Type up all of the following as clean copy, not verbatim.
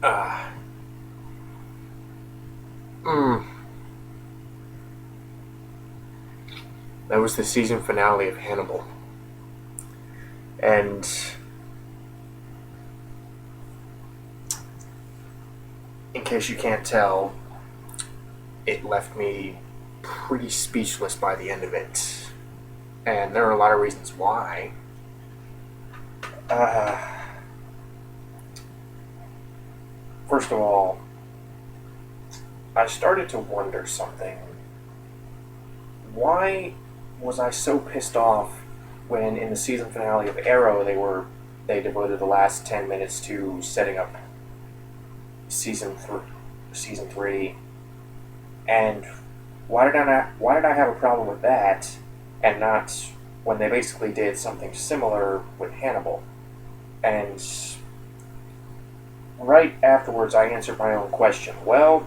Uh, mm, that was the season finale of Hannibal. And in case you can't tell, it left me pretty speechless by the end of it. And there are a lot of reasons why. Uh, First of all, I started to wonder something. Why was I so pissed off when in the season finale of Arrow they devoted the last 10 minutes to setting up season 3, and why did I have a problem with that and not when they basically did something similar with Hannibal? And right afterwards I answered my own question. Well,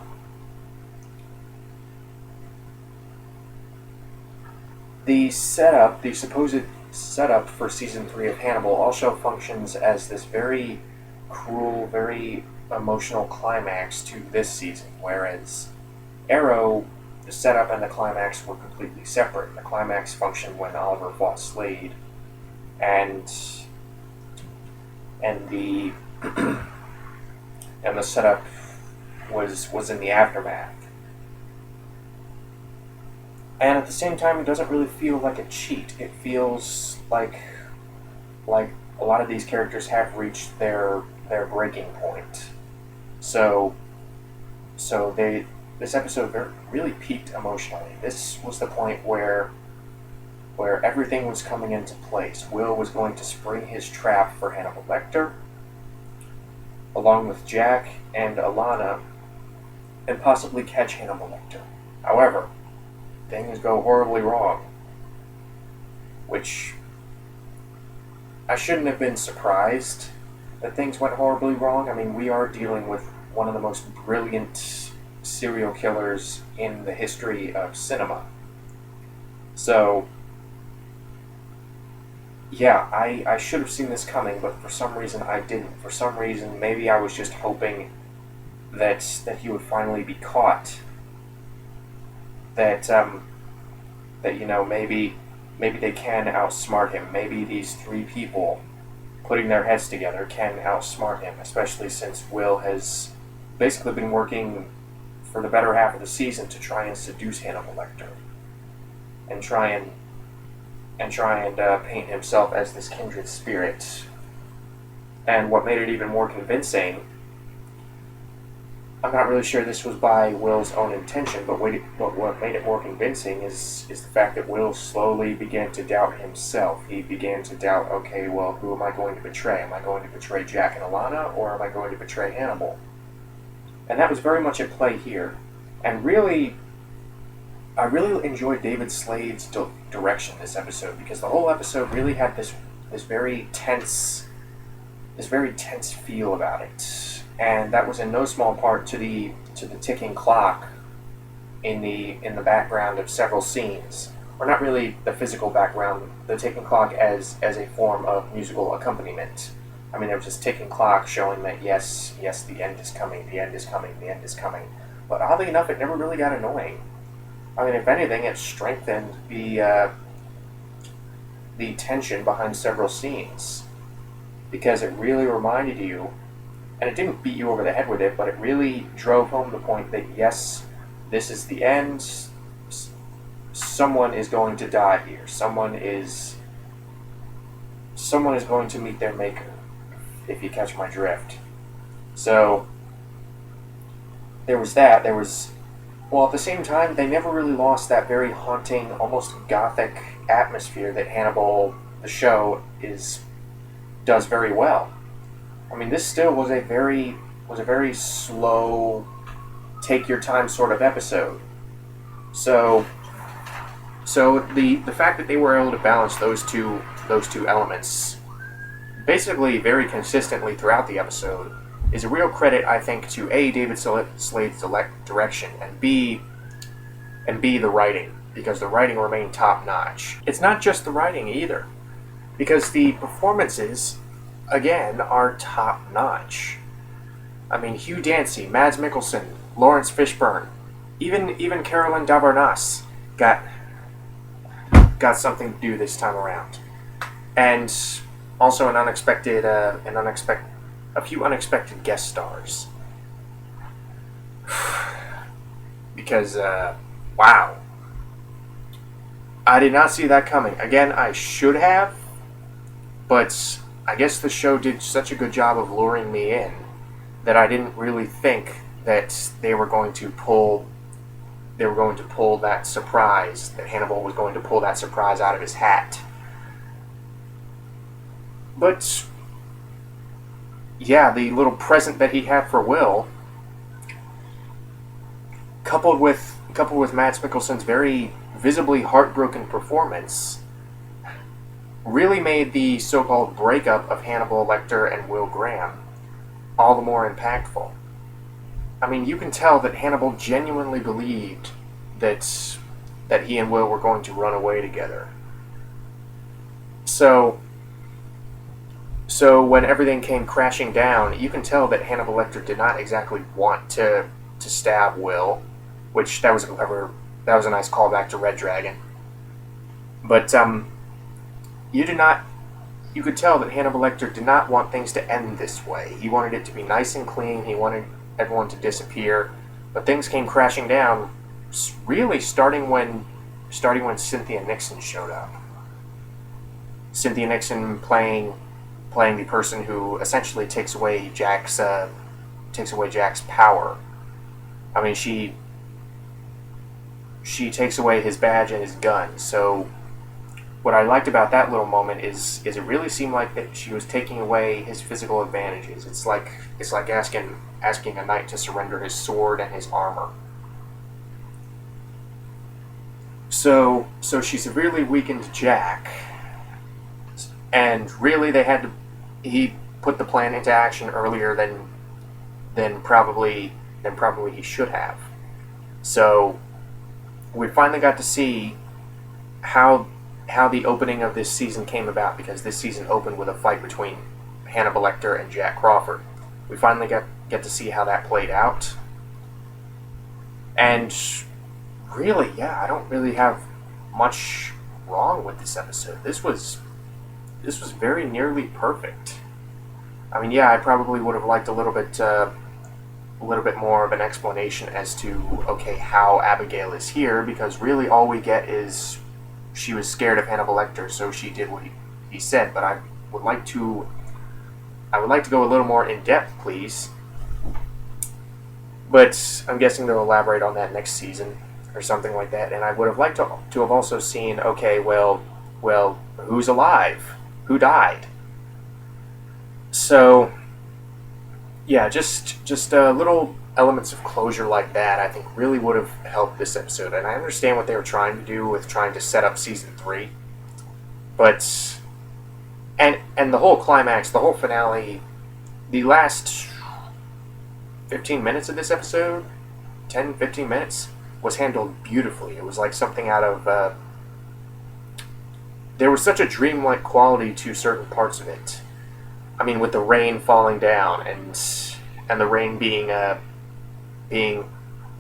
the supposed setup for season 3 of Hannibal also functions as this very cruel, very emotional climax to this season, whereas Arrow, the setup and the climax were completely separate. The climax functioned when Oliver fought Slade, and and the and the setup was in the aftermath. And at the same time, it doesn't really feel like a cheat. It feels like a lot of these characters have reached their breaking point. So this episode really peaked emotionally. This was the point where everything was coming into place. Will was going to spring his trap for Hannibal Lecter, along with Jack and Alana, and possibly catch Hannibal Lecter. However, things go horribly wrong, which I shouldn't have been surprised that things went horribly wrong. I mean, we are dealing with one of the most brilliant serial killers in the history of cinema. So, yeah, I should have seen this coming, but for some reason I didn't. For some reason, maybe I was just hoping that he would finally be caught. That maybe they can outsmart him. Maybe these three people putting their heads together can outsmart him, especially since Will has basically been working for the better half of the season to try and seduce Hannibal Lecter and try and paint himself as this kindred spirit. And what made it even more convincing, I'm not really sure this was by Will's own intention, but what made it more convincing is the fact that Will slowly began to doubt himself. He began to doubt, okay, well, who am I going to betray? Am I going to betray Jack and Alana, or am I going to betray Hannibal? And that was very much at play here. And really, I really enjoyed David Slade's direction this episode, because the whole episode really had this very tense feel about it, and that was in no small part to the ticking clock in the background of several scenes, or not really the physical background, the ticking clock as a form of musical accompaniment. I mean, there was this ticking clock showing that yes, the end is coming, the end is coming, the end is coming. But oddly enough, it never really got annoying. I mean, if anything, it strengthened the tension behind several scenes, because it really reminded you, and it didn't beat you over the head with it, but it really drove home the point that yes, this is the end. Someone is going to die here. Someone is going to meet their maker, if you catch my drift. So there was that. Well, at the same time, they never really lost that very haunting, almost gothic atmosphere that Hannibal, the show, does very well. I mean, this still was a very slow, take your time sort of episode. So the fact that they were able to balance those two elements basically very consistently throughout the episode is a real credit, I think, to A, David Slade's direction, and B, the writing, because the writing remained top-notch. It's not just the writing either, because the performances, again, are top-notch. I mean, Hugh Dancy, Mads Mikkelsen, Lawrence Fishburne, even Carolyn Davarnas got something to do this time around, and also a few unexpected guest stars. Because wow, I did not see that coming. Again, I should have, but I guess the show did such a good job of luring me in that I didn't really think that they were going to pull that surprise, that Hannibal was going to pull that surprise out of his hat. But yeah, the little present that he had for Will, coupled with Mads Mikkelsen's very visibly heartbroken performance, really made the so-called breakup of Hannibal Lecter and Will Graham all the more impactful. I mean, you can tell that Hannibal genuinely believed that he and Will were going to run away together. So when everything came crashing down, you can tell that Hannibal Lecter did not exactly want to stab Will, which that was a nice callback to Red Dragon. But you could tell that Hannibal Lecter did not want things to end this way. He wanted it to be nice and clean. He wanted everyone to disappear. But things came crashing down, really starting when Cynthia Nixon showed up. Cynthia Nixon playing the person who essentially takes away Jack's power. I mean, she takes away his badge and his gun. So what I liked about that little moment is it really seemed like that she was taking away his physical advantages. It's like asking a knight to surrender his sword and his armor. So she severely weakened Jack, and really he put the plan into action earlier than probably he should have. So we finally got to see how the opening of this season came about, because this season opened with a fight between Hannibal Lecter and Jack Crawford. We finally get to see how that played out. And really, yeah, I don't really have much wrong with this episode. This was very nearly perfect. I mean, yeah, I probably would have liked a little bit more of an explanation as to, okay, how Abigail is here, because really all we get is she was scared of Hannibal Lecter, so she did what he said. But I would like to go a little more in depth, please. But I'm guessing they'll elaborate on that next season or something like that. And I would have liked to have also seen, okay, well, who's alive? Who died? So yeah, just little elements of closure like that, I think, really would have helped this episode. And I understand what they were trying to do with trying to set up season 3, but and the whole climax, the whole finale, the last 15 minutes of this episode, 10-15 minutes, was handled beautifully. It was like something out of there was such a dreamlike quality to certain parts of it. I mean, with the rain falling down and the rain being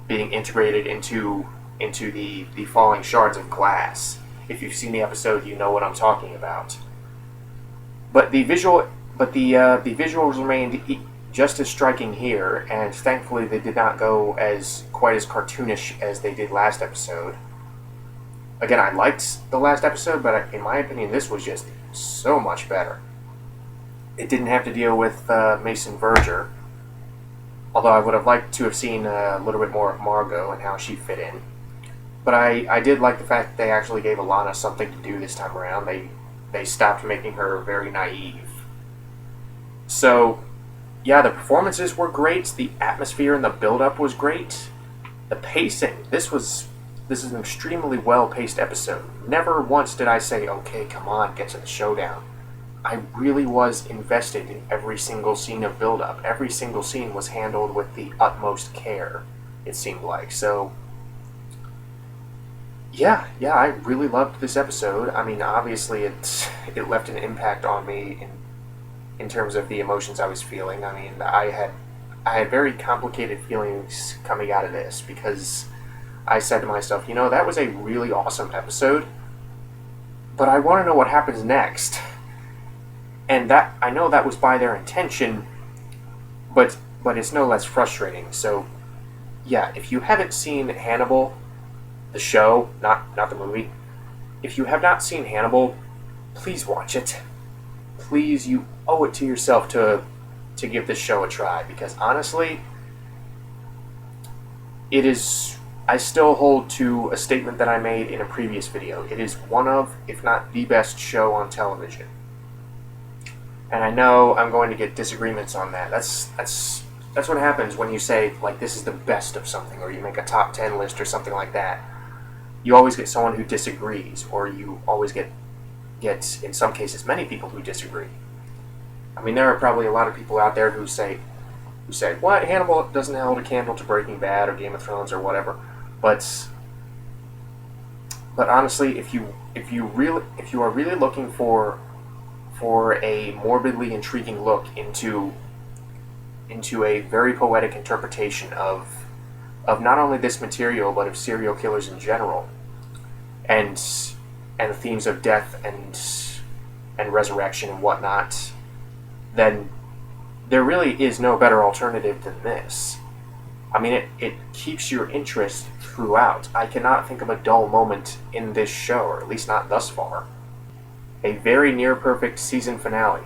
integrated into the falling shards of glass. If you've seen the episode, you know what I'm talking about. But the visuals remained just as striking here, and thankfully they did not go quite as cartoonish as they did last episode. Again, I liked the last episode, but in my opinion, this was just so much better. It didn't have to deal with Mason Verger, although I would have liked to have seen a little bit more of Margot and how she fit in. But I did like the fact that they actually gave Alana something to do this time around. They stopped making her very naive. So, yeah, the performances were great. The atmosphere and the build-up was great. The pacing, this is an extremely well-paced episode. Never once did I say, okay, come on, get to the showdown. I really was invested in every single scene of build-up. Every single scene was handled with the utmost care, it seemed like. So, yeah, I really loved this episode. I mean, obviously it left an impact on me in terms of the emotions I was feeling. I mean, I I had very complicated feelings coming out of this because I said to myself, that was a really awesome episode, but I want to know what happens next. And that I know that was by their intention, but it's no less frustrating. So, yeah, if you haven't seen Hannibal, the show, not the movie, if you have not seen Hannibal, please watch it. Please, you owe it to yourself to give this show a try, because honestly, it is. I still hold to a statement that I made in a previous video. It is one of, if not the best show on television. And I know I'm going to get disagreements on that. That's what happens when you say, like, this is the best of something, or you make a top 10 list or something like that. You always get someone who disagrees, or you always get in some cases, many people who disagree. I mean, there are probably a lot of people out there who say, what, Hannibal doesn't hold a candle to Breaking Bad or Game of Thrones or whatever. But honestly, if you are really looking for a morbidly intriguing look into a very poetic interpretation of not only this material but of serial killers in general, and the themes of death and resurrection and whatnot, then there really is no better alternative than this. I mean, it keeps your interest throughout. I cannot think of a dull moment in this show, or at least not thus far. A very near perfect season finale.